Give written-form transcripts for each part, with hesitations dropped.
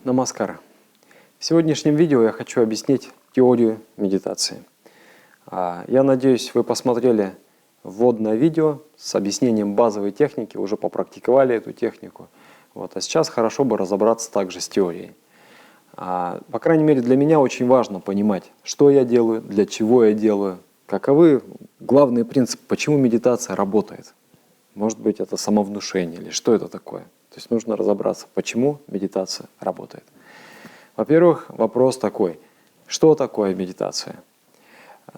Намаскар. В сегодняшнем видео я хочу объяснить теорию медитации. Я надеюсь, вы посмотрели вводное видео с объяснением базовой техники, уже попрактиковали эту технику. А сейчас хорошо бы разобраться также с теорией. По крайней мере, для меня очень важно понимать, что я делаю, для чего я делаю, каковы главные принципы, почему медитация работает. Может быть, это самовнушение или что это такое. То есть нужно разобраться, почему медитация работает. Во-первых, вопрос такой, что такое медитация?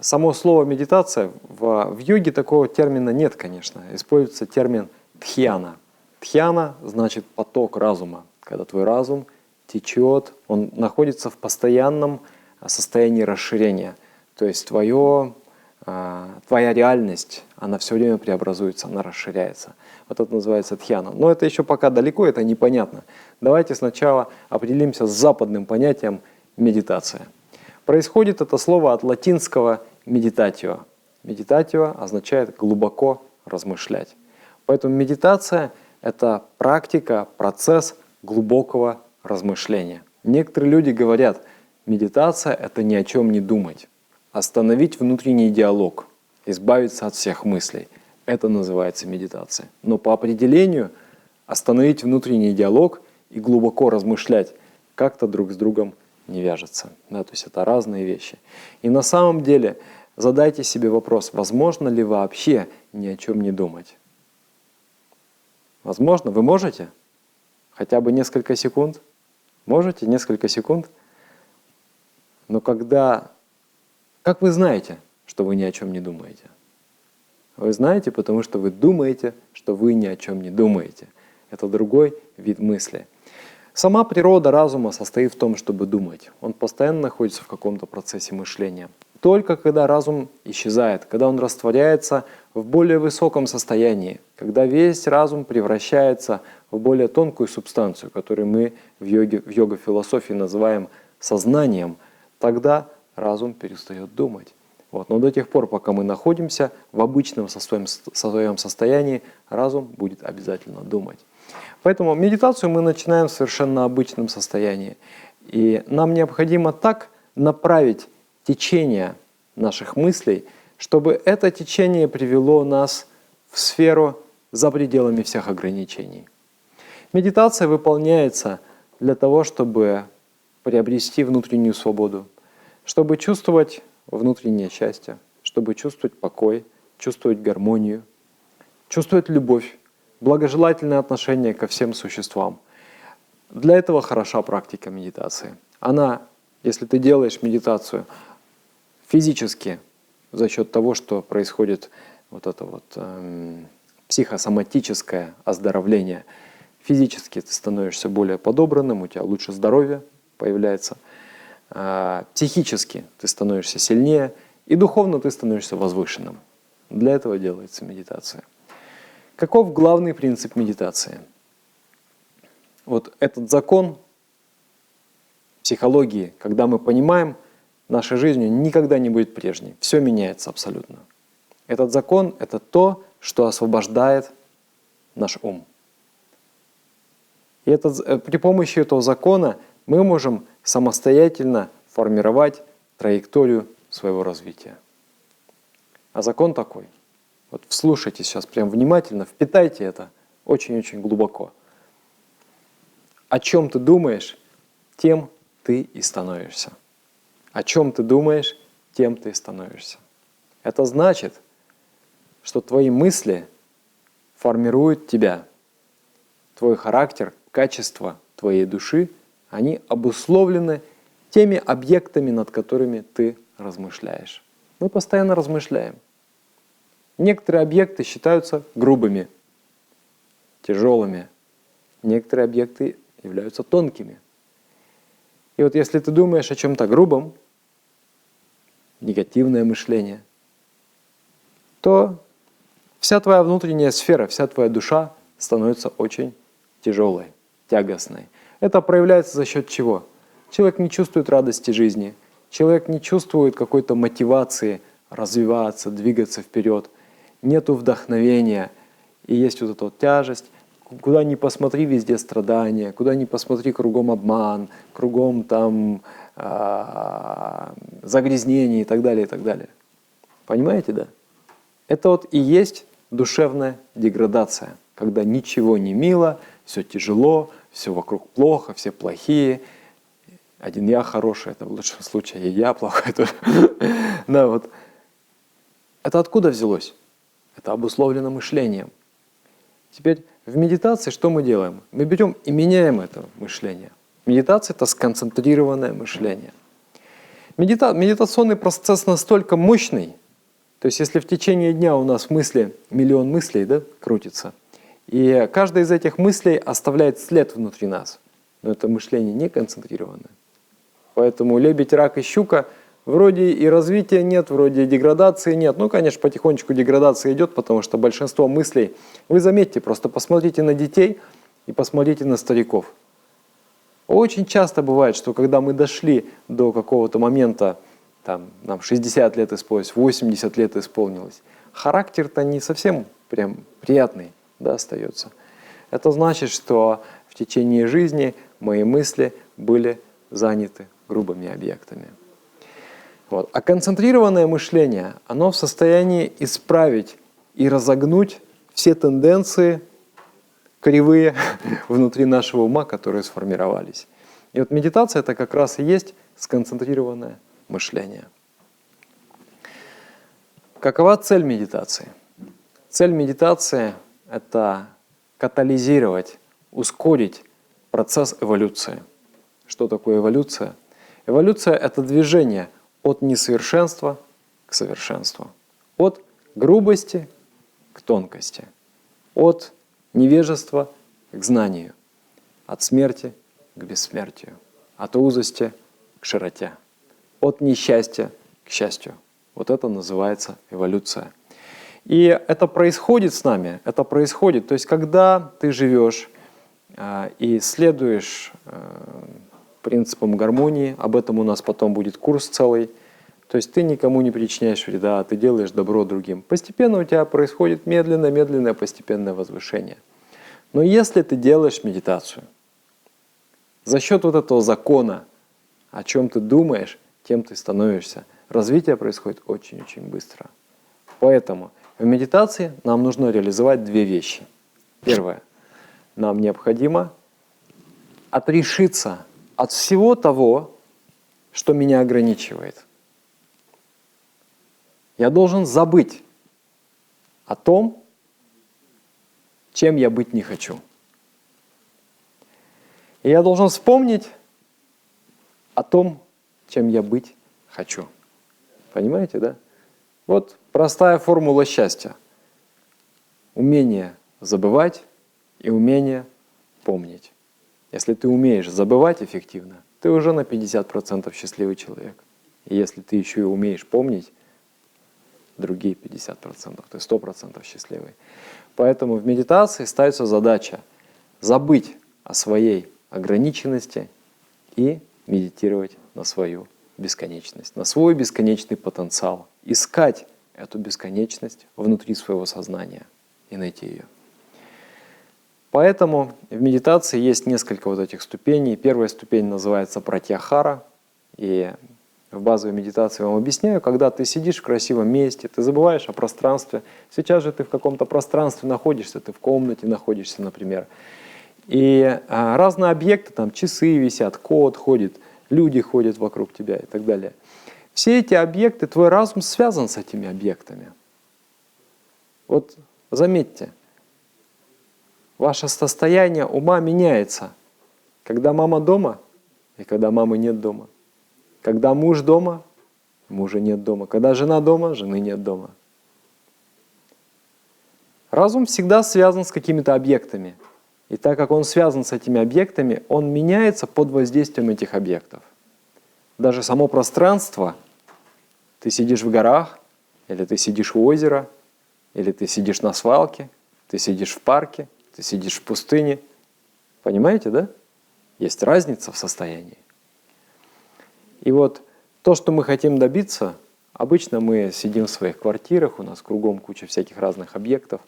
Само слово медитация, в йоге такого термина нет, конечно. Используется термин дхьяна. Дхьяна значит поток разума, когда твой разум течет, он находится в постоянном состоянии расширения. То есть твоя реальность, она все время преобразуется, она расширяется. Вот это называется дхьяна. Но это еще пока далеко, это непонятно. Давайте сначала определимся с западным понятием медитация. Происходит это слово от латинского meditatio. Meditatio означает глубоко размышлять. Поэтому медитация – это практика, процесс глубокого размышления. Некоторые люди говорят, медитация – это ни о чем не думать. Остановить внутренний диалог, избавиться от всех мыслей. Это называется медитация. Но по определению остановить внутренний диалог и глубоко размышлять как-то друг с другом не вяжется. То есть это разные вещи. И на самом деле задайте себе вопрос, возможно ли вообще ни о чем не думать? Возможно? Вы можете? Хотя бы несколько секунд? Можете несколько секунд? Но когда... Как вы знаете, что вы ни о чем не думаете? Вы знаете, потому что вы думаете, что вы ни о чем не думаете. Это другой вид мысли. Сама природа разума состоит в том, чтобы думать. Он постоянно находится в каком-то процессе мышления. Только когда разум исчезает, когда он растворяется в более высоком состоянии, когда весь разум превращается в более тонкую субстанцию, которую мы в йога-философии называем сознанием, тогда разум перестает думать. Но до тех пор, пока мы находимся в обычном своем состоянии, разум будет обязательно думать. Поэтому медитацию мы начинаем в совершенно обычном состоянии. И нам необходимо так направить течение наших мыслей, чтобы это течение привело нас в сферу за пределами всех ограничений. Медитация выполняется для того, чтобы приобрести внутреннюю свободу, чтобы чувствовать внутреннее счастье, чтобы чувствовать покой, чувствовать гармонию, чувствовать любовь, благожелательное отношение ко всем существам. Для этого хороша практика медитации. Она, если ты делаешь медитацию физически, за счет того, что происходит психосоматическое оздоровление, физически ты становишься более подобранным, у тебя лучше здоровье появляется, психически ты становишься сильнее, и духовно ты становишься возвышенным. Для этого делается медитация. Каков главный принцип медитации? Этот закон психологии, когда мы понимаем, наша жизнь никогда не будет прежней. Все меняется абсолютно. Этот закон – это то, что освобождает наш ум. И при помощи этого закона мы можем самостоятельно формировать траекторию своего развития. А закон такой. Вслушайтесь сейчас прям внимательно, впитайте это очень-очень глубоко. О чем ты думаешь, тем ты и становишься. О чем ты думаешь, тем ты и становишься. Это значит, что твои мысли формируют тебя. Твой характер, качество твоей души, они обусловлены теми объектами, над которыми ты размышляешь. Мы постоянно размышляем. Некоторые объекты считаются грубыми, тяжелыми. Некоторые объекты являются тонкими. И если ты думаешь о чем-то грубом, негативное мышление, то вся твоя внутренняя сфера, вся твоя душа становится очень тяжелой, тягостной. Это проявляется за счет чего? Человек не чувствует радости жизни, человек не чувствует какой-то мотивации развиваться, двигаться вперед, нету вдохновения, и есть эта тяжесть, Куда ни посмотри, везде страдания, куда ни посмотри, кругом обман, кругом там загрязнение и так далее, и так далее. Понимаете, да? Это вот и есть душевная деградация, когда ничего не мило, все тяжело, все вокруг плохо, все плохие. Один я хороший, это в лучшем случае и я плохой тоже. Да, вот. Это откуда взялось? Это обусловлено мышлением. Теперь в медитации что мы делаем? Мы берем и меняем это мышление. Медитация – это сконцентрированное мышление. Медитационный процесс настолько мощный, то есть если в течение дня у нас мысли, миллион мыслей, да, крутится, и каждая из этих мыслей оставляет след внутри нас, но это мышление не концентрированное. Поэтому лебедь, рак и щука вроде и развития нет, вроде и деградации нет. Ну, конечно, потихонечку деградация идет, потому что большинство мыслей, вы заметьте, просто посмотрите на детей и посмотрите на стариков. Очень часто бывает, что когда мы дошли до какого-то момента, там, нам 60 лет исполнилось, 80 лет исполнилось, характер-то не совсем прям приятный, да, остается. Это значит, что в течение жизни мои мысли были заняты грубыми объектами. Вот. А концентрированное мышление, оно в состоянии исправить и разогнуть все тенденции кривые внутри нашего ума, которые сформировались. И вот медитация – это как раз и есть сконцентрированное мышление. Какова цель медитации? Цель медитации – это катализировать, ускорить процесс эволюции. Что такое эволюция? Эволюция – это движение от несовершенства к совершенству, от грубости к тонкости, от невежества к знанию, от смерти к бессмертию, от узости к широте, от несчастья к счастью. Вот это называется эволюция. И это происходит с нами, это происходит, то есть когда ты живешь и следуешь принципам гармонии, об этом у нас потом будет курс целый, то есть ты никому не причиняешь вреда, ты делаешь добро другим. Постепенно у тебя происходит медленное постепенное возвышение. Но если ты делаешь медитацию, за счет вот этого закона, о чем ты думаешь, тем ты становишься, развитие происходит очень-очень быстро. Поэтому в медитации нам нужно реализовать две вещи. Первое. Нам необходимо отрешиться от всего того, что меня ограничивает. Я должен забыть о том, чем я быть не хочу. И я должен вспомнить о том, чем я быть хочу. Понимаете, да? Вот простая формула счастья. Умение забывать и умение помнить. Если ты умеешь забывать эффективно, ты уже на 50% счастливый человек. И если ты еще и умеешь помнить другие 50%, ты 100% счастливый. Поэтому в медитации ставится задача забыть о своей ограниченности и медитировать на свою бесконечность, на свой бесконечный потенциал. Искать эту бесконечность внутри своего сознания и найти ее. Поэтому в медитации есть несколько вот этих ступеней. Первая ступень называется пратьяхара. И в базовой медитации я вам объясняю, когда ты сидишь в красивом месте, ты забываешь о пространстве. Сейчас же ты в каком-то пространстве находишься, ты в комнате находишься, например. И разные объекты, там часы висят, кот ходит, люди ходят вокруг тебя и так далее. Все эти объекты, твой разум связан с этими объектами. Вот заметьте, ваше состояние ума меняется, когда мама дома и когда мамы нет дома. Когда муж дома, мужа нет дома. Когда жена дома, жены нет дома. Разум всегда связан с какими-то объектами. И так как он связан с этими объектами, он меняется под воздействием этих объектов. Даже само пространство, ты сидишь в горах, или ты сидишь у озера, или ты сидишь на свалке, ты сидишь в парке, ты сидишь в пустыне. Понимаете, да? Есть разница в состоянии. И вот то, что мы хотим добиться, обычно мы сидим в своих квартирах, у нас кругом куча всяких разных объектов.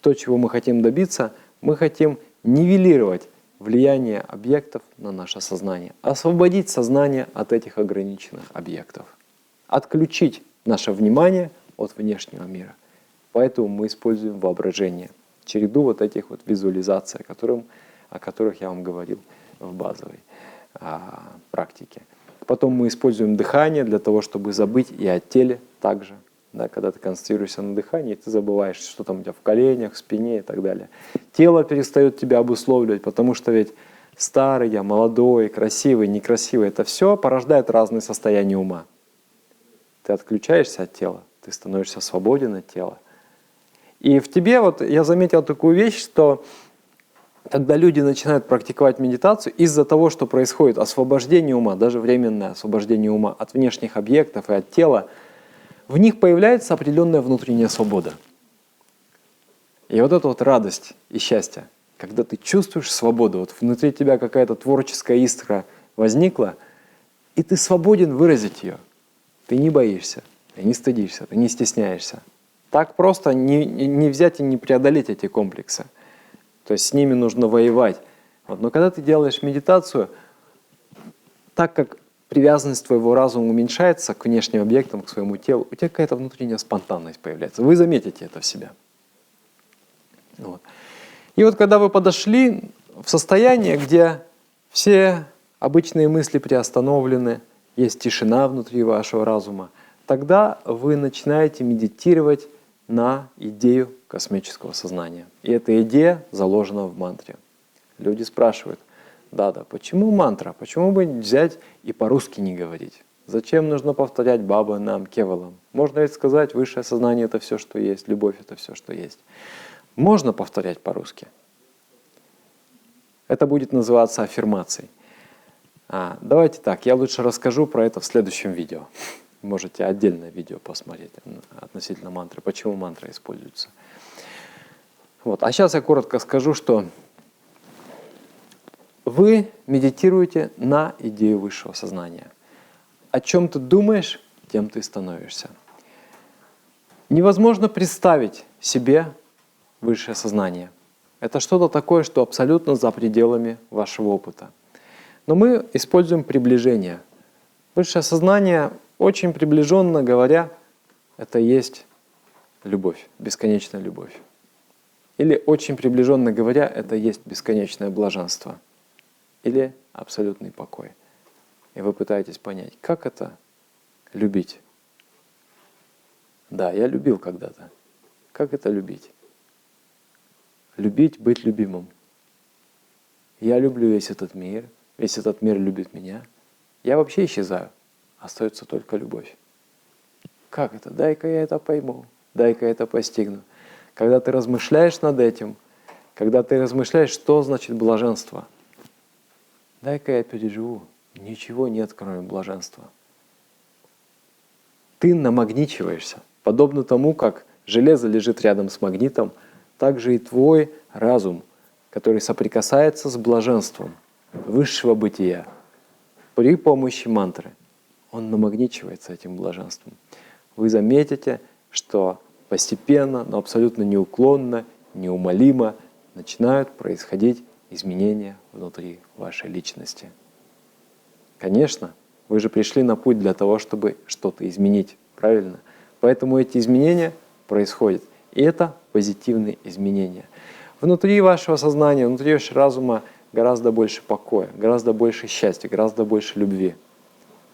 То, чего мы хотим добиться, мы хотим нивелировать влияние объектов на наше сознание, освободить сознание от этих ограниченных объектов, отключить наше внимание от внешнего мира. Поэтому мы используем воображение, череду вот этих вот визуализаций, о которых я вам говорил в базовой практике. Потом мы используем дыхание для того, чтобы забыть и о теле также. Да, когда ты концентрируешься на дыхании, ты забываешь, что там у тебя в коленях, в спине и так далее. Тело перестает тебя обусловливать, потому что ведь старый, я молодой, красивый, некрасивый, это все порождает разные состояния ума. Ты отключаешься от тела, ты становишься свободен от тела. И в тебе вот я заметил такую вещь, что когда люди начинают практиковать медитацию, из-за того, что происходит освобождение ума, даже временное освобождение ума от внешних объектов и от тела, в них появляется определенная внутренняя свобода. И вот эта вот радость и счастье, когда ты чувствуешь свободу, вот внутри тебя какая-то творческая искра возникла, и ты свободен выразить ее. Ты не боишься, ты не стыдишься, ты не стесняешься. Так просто не взять и не преодолеть эти комплексы. То есть с ними нужно воевать. Вот. Но когда ты делаешь медитацию, так как привязанность твоего разума уменьшается к внешним объектам, к своему телу, у тебя какая-то внутренняя спонтанность появляется. Вы заметите это в себе. Вот. И вот когда вы подошли в состояние, где все обычные мысли приостановлены, есть тишина внутри вашего разума, тогда вы начинаете медитировать на идею космического сознания. И эта идея заложена в мантре. Люди спрашивают: да, почему мантра? Почему бы взять и по-русски не говорить? Зачем нужно повторять баба нам кевалам? Можно ведь сказать, высшее сознание — это все, что есть, любовь — это все, что есть. Можно повторять по-русски. Это будет называться аффирмацией. Давайте так, я лучше расскажу про это в следующем видео. Можете отдельное видео посмотреть относительно мантры, почему мантра используется. Вот. А сейчас я коротко скажу, что вы медитируете на идею высшего сознания. О чем ты думаешь, тем ты становишься. Невозможно представить себе высшее сознание. Это что-то такое, что абсолютно за пределами вашего опыта. Но мы используем приближение. Высшее сознание, очень приближенно говоря, это есть любовь, бесконечная любовь. Или очень приближенно говоря, это есть бесконечное блаженство. Или абсолютный покой. И вы пытаетесь понять, как это любить. Да, я любил когда-то. Как это любить? Любить, быть любимым. Я люблю весь этот мир любит меня. Я вообще исчезаю. Остается только любовь. Как это? Дай-ка я это пойму. Дай-ка я это постигну. Когда ты размышляешь над этим, когда ты размышляешь, что значит блаженство, дай-ка я переживу. Ничего нет, кроме блаженства. Ты намагничиваешься. Подобно тому, как железо лежит рядом с магнитом, так же и твой разум, который соприкасается с блаженством высшего бытия при помощи мантры, он намагничивается этим блаженством. Вы заметите, что постепенно, но абсолютно неуклонно, неумолимо начинают происходить изменения внутри вашей личности. Конечно, вы же пришли на путь для того, чтобы что-то изменить, правильно? Поэтому эти изменения происходят. И это позитивные изменения. Внутри вашего сознания, внутри вашего разума гораздо больше покоя, гораздо больше счастья, гораздо больше любви.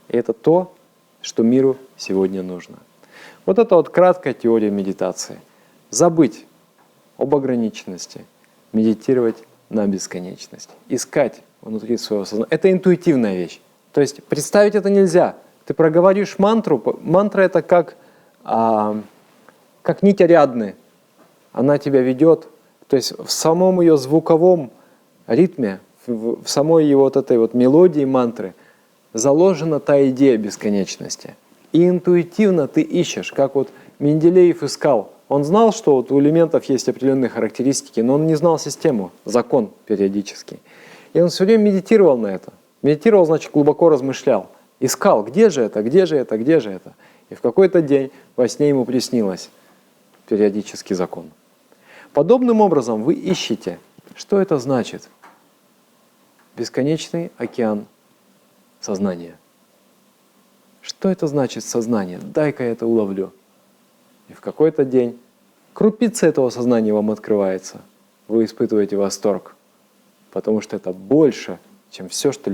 И это то, что миру сегодня нужно. Вот это вот краткая теория медитации. Забыть об ограниченности, медитировать на бесконечность, искать внутри своего сознания. Это интуитивная вещь. То есть представить это нельзя. Ты проговоришь мантру, мантра это как нить Ариадны. Она тебя ведет. То есть в самом ее звуковом ритме, в самой ее вот этой вот мелодии мантры заложена та идея бесконечности. И интуитивно ты ищешь, как вот Менделеев искал. Он знал, что вот у элементов есть определенные характеристики, но он не знал систему, закон периодический. И он все время медитировал на это. Медитировал, значит, глубоко размышлял. Искал, где же это, где же это, где же это. И в какой-то день во сне ему приснилось периодический закон. Подобным образом вы ищете, Что это значит? Бесконечный океан сознания. Что это значит сознание? Дай-ка я это уловлю. И в какой-то день крупица этого сознания вам открывается. Вы испытываете восторг, потому что это больше, чем все, что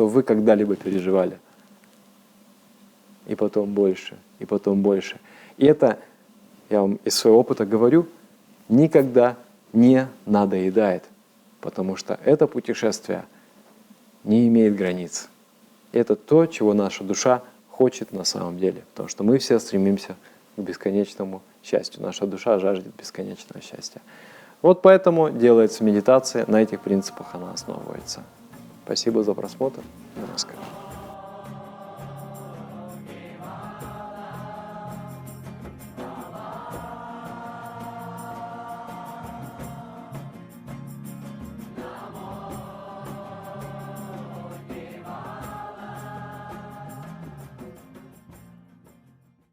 вы когда-либо переживали. И потом больше, и потом больше. И это, я вам из своего опыта говорю, никогда не надоедает, потому что это путешествие не имеет границ. Это то, чего наша душа хочет на самом деле, потому что мы все стремимся к бесконечному счастью. Наша душа жаждет бесконечного счастья. Вот поэтому делается медитация, на этих принципах она основывается. Спасибо за просмотр. Намаскар.